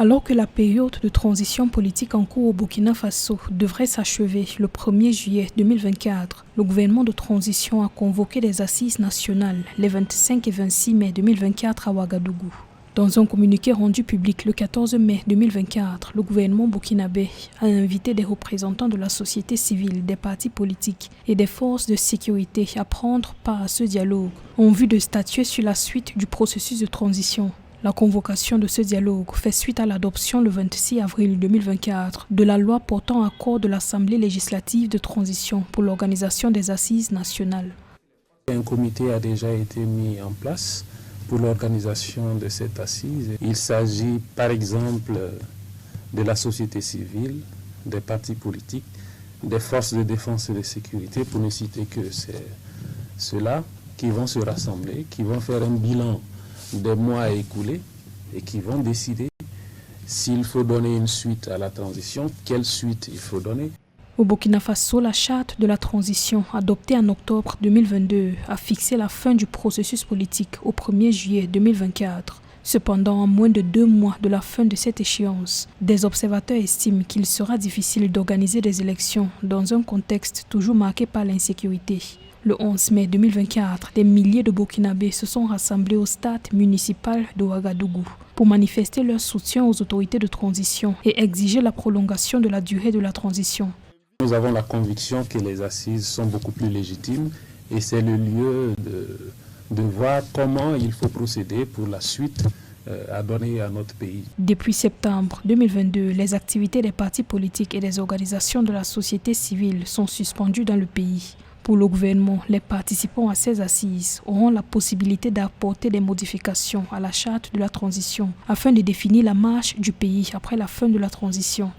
Alors que la période de transition politique en cours au Burkina Faso devrait s'achever le 1er juillet 2024, le gouvernement de transition a convoqué des assises nationales les 25 et 26 mai 2024 à Ouagadougou. Dans un communiqué rendu public le 14 mai 2024, le gouvernement burkinabé a invité des représentants de la société civile, des partis politiques et des forces de sécurité à prendre part à ce dialogue en vue de statuer sur la suite du processus de transition. La convocation de ce dialogue fait suite à l'adoption le 26 avril 2024 de la loi portant accord de l'Assemblée législative de transition pour l'organisation des assises nationales. Un comité a déjà été mis en place pour l'organisation de cette assise. Il s'agit par exemple de la société civile, des partis politiques, des forces de défense et de sécurité, pour ne citer que ceux-là, qui vont se rassembler, qui vont faire un bilan des mois écoulés et qui vont décider s'il faut donner une suite à la transition, quelle suite il faut donner. Au Burkina Faso, la charte de la transition, adoptée en octobre 2022, a fixé la fin du processus politique au 1er juillet 2024. Cependant, à moins de 2 mois de la fin de cette échéance, des observateurs estiment qu'il sera difficile d'organiser des élections dans un contexte toujours marqué par l'insécurité. Le 11 mai 2024, des milliers de Burkinabés se sont rassemblés au stade municipal de Ouagadougou pour manifester leur soutien aux autorités de transition et exiger la prolongation de la durée de la transition. Nous avons la conviction que les assises sont beaucoup plus légitimes et c'est le lieu de voir comment il faut procéder pour la suite à donner à notre pays. Depuis septembre 2022, les activités des partis politiques et des organisations de la société civile sont suspendues dans le pays. Pour le gouvernement, les participants à ces assises auront la possibilité d'apporter des modifications à la charte de la transition afin de définir la marche du pays après la fin de la transition.